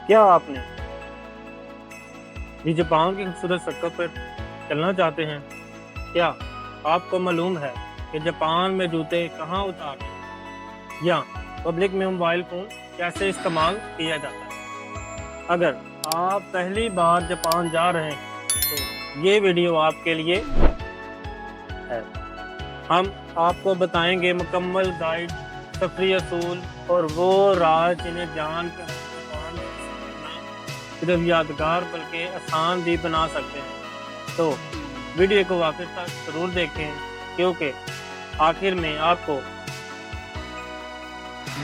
क्या आपने भी जापान की खूबसूरत सड़कों पर चलना चाहते हैं? क्या आपको मालूम है कि जापान में जूते कहाँ उतारने या पब्लिक में मोबाइल फ़ोन कैसे इस्तेमाल किया जाता है? अगर आप पहली बार जापान जा रहे हैं तो ये वीडियो आपके लिए है। हम आपको बताएंगे मुकम्मल गाइड, सफरी असूल और वो राज जिन्हें जान कर जापान सिर्फ यादगार बल्कि आसान भी बना सकते हैं। तो वीडियो को आखिर तक जरूर देखें, क्योंकि आखिर में आपको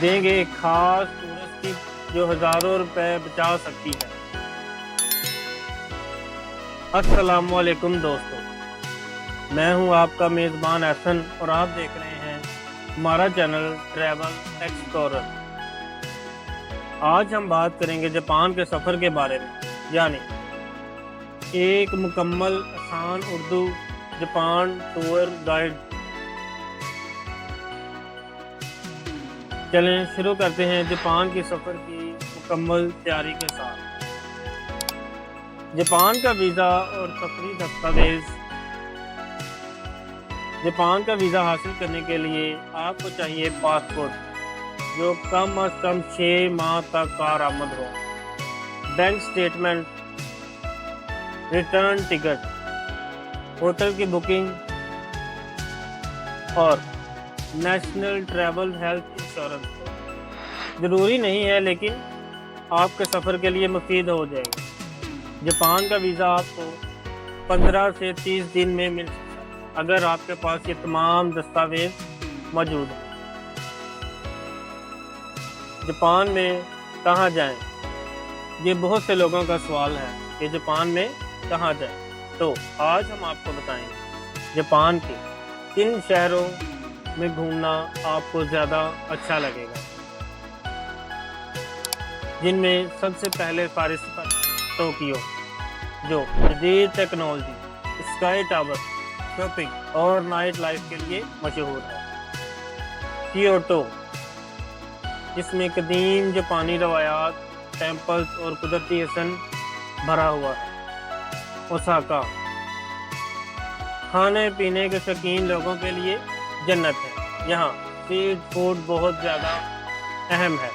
देंगे एक खास टूरिस्ट टिप जो हज़ारों रुपए बचा सकती है। अस्सलाम वालेकुम दोस्तों, मैं हूं आपका मेज़बान एहसन और आप देख रहे हैं हमारा चैनल ट्रैवल एक्सप्लोरर। आज हम बात करेंगे जापान के सफ़र के बारे में, यानी एक मुकम्मल आसान उर्दू जापान टूर गाइड। चलें शुरू करते हैं जापान के सफ़र की मुकम्मल तैयारी के साथ। जापान का वीज़ा और सफरी दस्तावेज़। जापान का वीज़ा हासिल करने के लिए आपको चाहिए पासपोर्ट जो कम अज़ कम 6 माह तक कारआमद हो, bank statement, return ticket, hotel की बुकिंग और नेशनल ट्रैवल हेल्थ इंश्योरेंस। ज़रूरी नहीं है, लेकिन आपके सफ़र के लिए मुफीद हो जाएगा। जापान का वीज़ा आपको 15 से 30 दिन में मिल सकता है अगर आपके पास ये तमाम दस्तावेज़ मौजूद हैं। जापान में कहाँ जाएं? ये बहुत से लोगों का सवाल है कि जापान में कहाँ जाएं। तो आज हम आपको बताएंगे जापान के किन शहरों में घूमना आपको ज़्यादा अच्छा लगेगा, जिनमें सबसे पहले फहरिस्त पर टोक्यो, जो जदीद टेक्नोलॉजी, स्काई टावर, शॉपिंग और नाइट लाइफ के लिए मशहूर है। क्योटो, जिसमें कदीम जापानी रवायात, टेम्पल्स और कुदरती हसन भरा हुआ है। ओसाका, खाने पीने के शौकीन लोगों के लिए जन्नत है। यहाँ स्ट्रीट फूड बहुत ज़्यादा अहम है।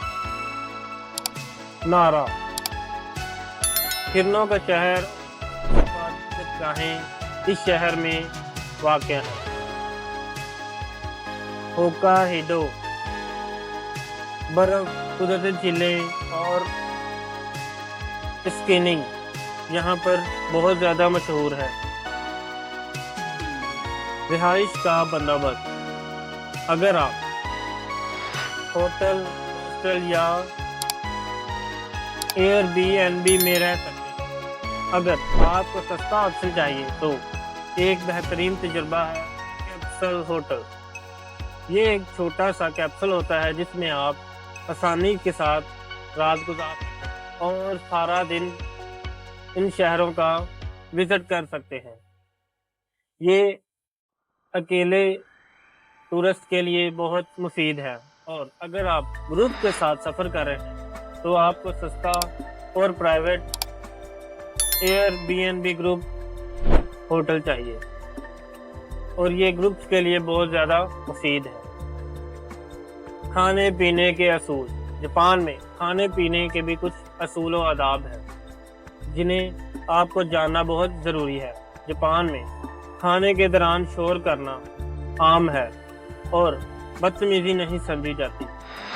नारा, हिरनों का शहर, गाहें इस शहर में वाक़या है। होकाहिडो, बर्फ, कुदरती झीलें और स्कीइंग यहाँ पर बहुत ज़्यादा मशहूर है। रिहाइश का बंदोबस्त, अगर आप होटल, हॉस्टल या एयरबीएनबी में रह सकते हैं। अगर आपको सस्ता ऑप्शन चाहिए तो एक बेहतरीन तजुर्बा है कैप्सूल होटल। ये एक छोटा सा कैप्सूल होता है जिसमें आप आसानी के साथ रात गुजार सकते हैं और सारा दिन इन शहरों का विज़िट कर सकते हैं। ये अकेले टूरिस्ट के लिए बहुत मुफीद है, और अगर आप ग्रुप के साथ सफ़र कर रहे हैं तो आपको सस्ता और प्राइवेट एयरबीएनबी ग्रुप होटल चाहिए, और ये ग्रुप्स के लिए बहुत ज़्यादा मुफीद है। खाने पीने के असूल। जापान में खाने पीने के भी कुछ असूल व आदाब हैं जिन्हें आपको जानना बहुत ज़रूरी है। जापान में खाने के दौरान शोर करना आम है और बदतमीज़ी नहीं समझी जाती,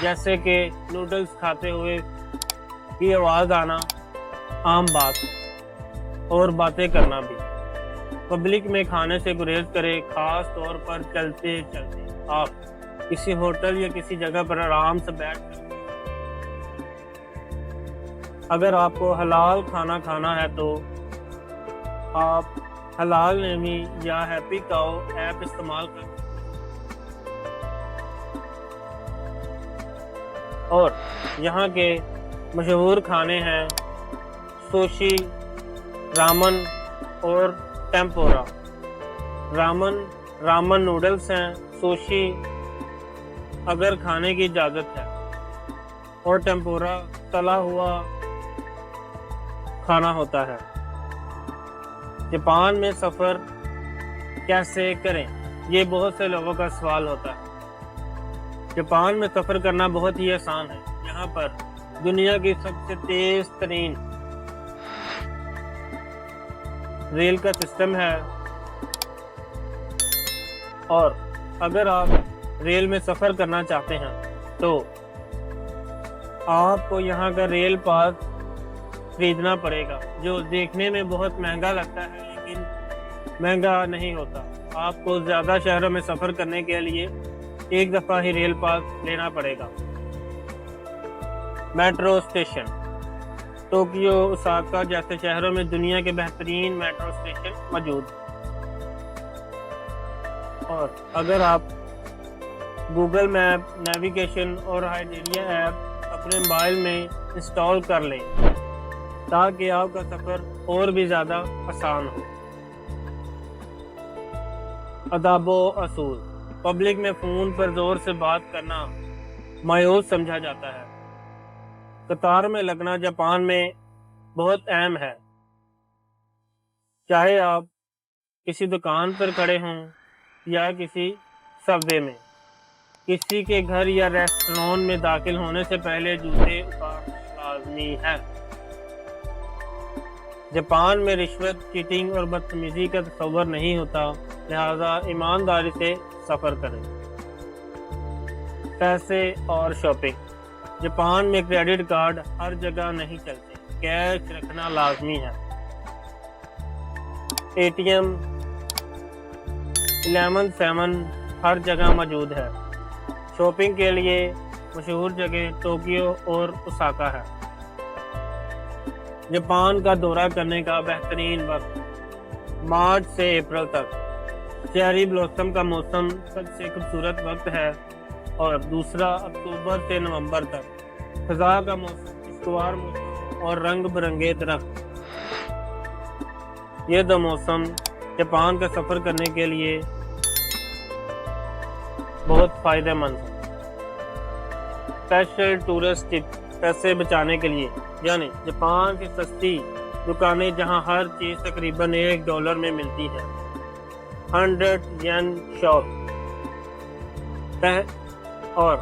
जैसे कि नूडल्स खाते हुए की आवाज़ आना आम बात है, और बातें करना भी। पब्लिक में खाने से गुरेज करें, ख़ास तौर पर चलते चलते। आप किसी होटल या किसी जगह पर आराम से बैठ कर, अगर आपको हलाल खाना खाना है तो आप हलाल नेमी या हैप्पी काउ ऐप इस्तेमाल कर, और यहाँ के मशहूर खाने हैं सुशी, रामन और टेम्पोरा। रामन नूडल्स हैं। सुशी अगर खाने की इजाज़त है, और टेम्पोरा तला हुआ खाना होता है। जापान में सफ़र कैसे करें, ये बहुत से लोगों का सवाल होता है। जापान में सफ़र करना बहुत ही आसान है। यहाँ पर दुनिया की सबसे तेज़ तरीन रेल का सिस्टम है, और अगर आप रेल में सफ़र करना चाहते हैं तो आपको यहाँ का रेल पास खरीदना पड़ेगा, जो देखने में बहुत महंगा लगता है लेकिन महंगा नहीं होता। आपको ज़्यादा शहरों में सफ़र करने के लिए एक दफ़ा ही रेल पास लेना पड़ेगा। मेट्रो स्टेशन, टोक्यो, ओसाका जैसे शहरों में दुनिया के बेहतरीन मेट्रो स्टेशन मौजूद हैं। और अगर आप गूगल मैप, नेविगेशन और हाइडेरिया ऐप अपने मोबाइल में इंस्टॉल कर लें ताकि आपका सफ़र और भी ज़्यादा आसान हो। अदाबो असूल, पब्लिक में फ़ोन पर ज़ोर से बात करना मायूस समझा जाता है। कतार में लगना जापान में बहुत अहम है। चाहे आप किसी दुकान पर खड़े हों या किसी सबवे में, किसी के घर या रेस्टोरेंट में दाखिल होने से पहले जूते उतारना लाजमी है। जापान में रिश्वत, चीटिंग और बदतमीजी का तस्वर नहीं होता, लिहाजा ईमानदारी से सफ़र करें। पैसे और शॉपिंग, जापान में क्रेडिट कार्ड हर जगह नहीं चलते, कैश रखना लाजमी है। ATM 11-7 हर जगह मौजूद है। शॉपिंग के लिए मशहूर जगह टोक्यो और ओसाका है। जापान का दौरा करने का बेहतरीन वक्त मार्च से अप्रैल तक। चेरी ब्लॉसम का मौसम सबसे खूबसूरत वक्त है, और दूसरा अक्टूबर से नवंबर तक। ख़ज़ा का मौसम, खुशगवार मौसम और रंग बिरंगे दरख्त, ये दो मौसम जापान का सफ़र करने के लिए बहुत फ़ायदेमंद है। स्पेशल टूरिस्ट टिप, पैसे बचाने के लिए, यानी जापान की सस्ती दुकानें जहां हर चीज़ तकरीबन $1 में मिलती है। 100 येन शॉप, और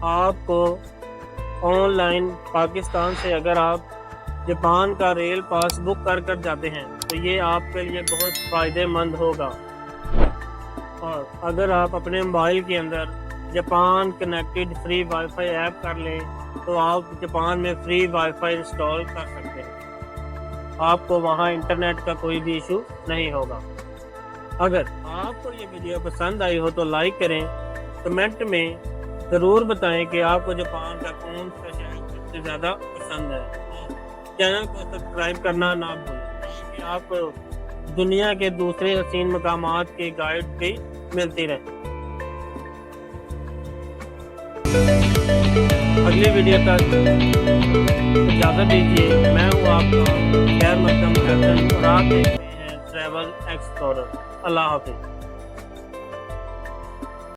आपको ऑनलाइन पाकिस्तान से अगर आप जापान का रेल पास बुक कर जाते हैं तो ये आपके लिए बहुत फ़ायदेमंद होगा। और अगर आप अपने मोबाइल के अंदर Japan connected free wifi app कर लें तो आप जापान में फ्री वाईफाई इंस्टॉल कर सकते हैं। आपको वहाँ इंटरनेट का कोई भी इशू नहीं होगा। अगर आपको ये वीडियो पसंद आई हो तो लाइक करें, कमेंट में ज़रूर बताएं कि आपको जापान का कौन सा शहर सबसे ज़्यादा पसंद है। चैनल को सब्सक्राइब करना ना भूलें ताकि आपको दुनिया के दूसरे हसीन मकामात के गाइड भी मिलती रहे। अगली वीडियो तक इजाज़त दीजिए। मैं हूँ आपका खैर मकदम हसन और आप देख रहे हैं ट्रैवल एक्सप्लोरर। अल्लाह हाफिज़।